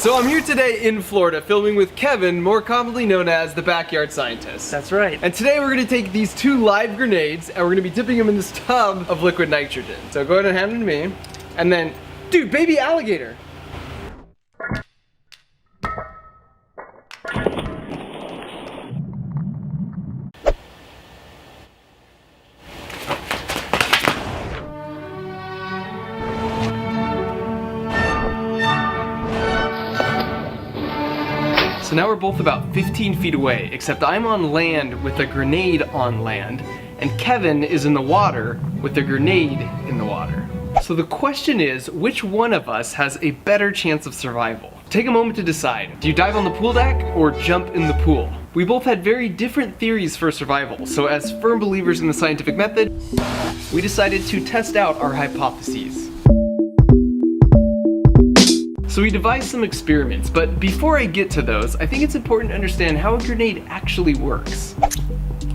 So I'm here today in Florida filming with Kevin, more commonly known as the Backyard Scientist. That's right. And today we're going to take these 2 live grenades and we're going to be dipping them in this tub of liquid nitrogen. So go ahead and hand them to me. And then, dude, baby alligator. So now we're both about 15 feet away, except I'm on land with a grenade on land, and Kevin is in the water with a grenade in the water. So the question is, which one of us has a better chance of survival? Take a moment to decide. Do you dive on the pool deck or jump in the pool? We both had very different theories for survival, so as firm believers in the scientific method, we decided to test out our hypotheses. So we devised some experiments, but before I get to those, I think it's important to understand how a grenade actually works.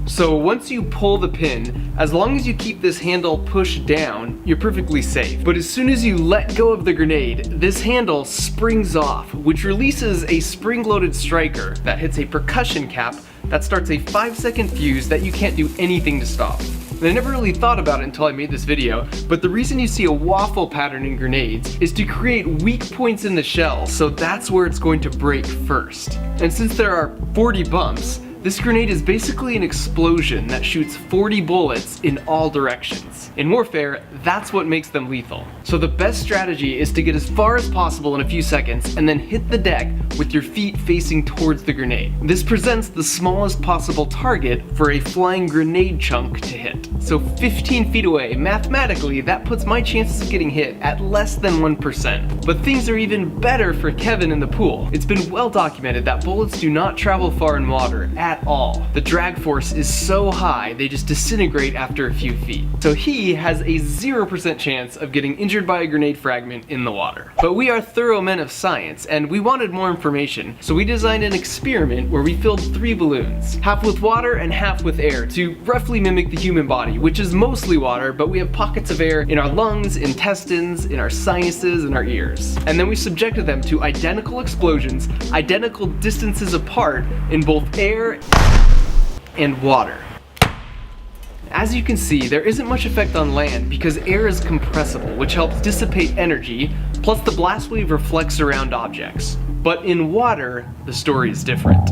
So once you pull the pin, as long as you keep this handle pushed down, you're perfectly safe. But as soon as you let go of the grenade, this handle springs off, which releases a spring-loaded striker that hits a percussion cap that starts a 5-second fuse that you can't do anything to stop. And I never really thought about it until I made this video, but the reason you see a waffle pattern in grenades is to create weak points in the shell, so that's where it's going to break first. And since there are 40 bumps, this grenade is basically an explosion that shoots 40 bullets in all directions. In warfare, that's what makes them lethal. So the best strategy is to get as far as possible in a few seconds and then hit the deck with your feet facing towards the grenade. This presents the smallest possible target for a flying grenade chunk to hit. So 15 feet away, mathematically, that puts my chances of getting hit at less than 1%. But things are even better for Kevin in the pool. It's been well documented that bullets do not travel far in water at all. The drag force is so high, they just disintegrate after a few feet. So he has a 0% chance of getting injured by a grenade fragment in the water. But we are thorough men of science, and we wanted more information, so we designed an experiment where we filled 3 balloons, half with water and half with air, to roughly mimic the human body, which is mostly water, but we have pockets of air in our lungs, intestines, in our sinuses, and our ears. And then we subjected them to identical explosions, identical distances apart in both air and water. As you can see, there isn't much effect on land because air is compressible, which helps dissipate energy, plus the blast wave reflects around objects. But in water, the story is different.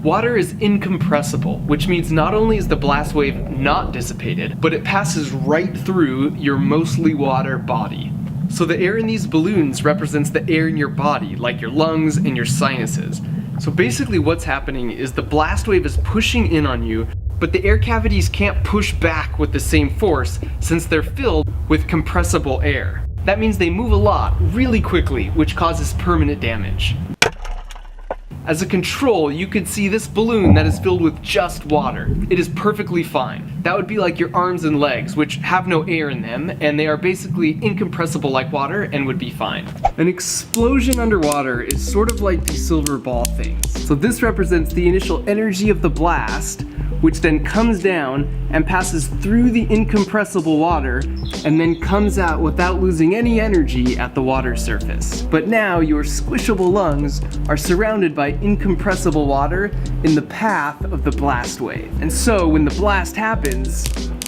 Water is incompressible, which means not only is the blast wave not dissipated, but it passes right through your mostly water body. So the air in these balloons represents the air in your body, like your lungs and your sinuses. So basically what's happening is the blast wave is pushing in on you, but the air cavities can't push back with the same force since they're filled with compressible air. That means they move a lot really quickly, which causes permanent damage. As a control, you could see this balloon that is filled with just water. It is perfectly fine. That would be like your arms and legs, which have no air in them, and they are basically incompressible like water and would be fine. An explosion underwater is sort of like the silver ball things. So this represents the initial energy of the blast, which then comes down and passes through the incompressible water and then comes out without losing any energy at the water surface. But now your squishable lungs are surrounded by incompressible water in the path of the blast wave. And so when the blast happens,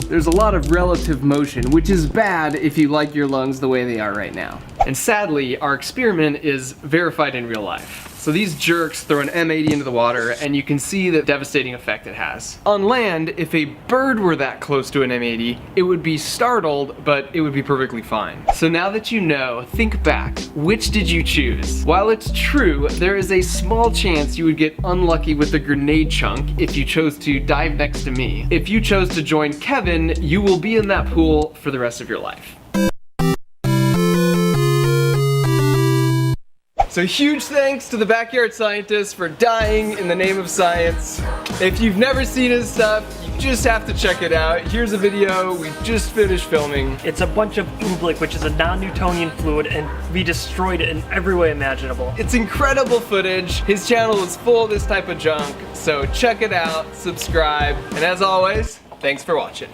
there's a lot of relative motion, which is bad if you like your lungs the way they are right now. And sadly, our experiment is verified in real life. So these jerks throw an M80 into the water and you can see the devastating effect it has. On land, if a bird were that close to an M80, it would be startled, but it would be perfectly fine. So now that you know, think back. Which did you choose? While it's true, there is a small chance you would get unlucky with a grenade chunk if you chose to dive next to me. If you chose to join Kevin, you will be in that pool for the rest of your life. So huge thanks to the Backyard Scientist for dying in the name of science. If you've never seen his stuff, you just have to check it out. Here's a video we just finished filming. It's a bunch of oobleck, which is a non-Newtonian fluid, and we destroyed it in every way imaginable. It's incredible footage. His channel is full of this type of junk, so check it out, subscribe, and as always, thanks for watching.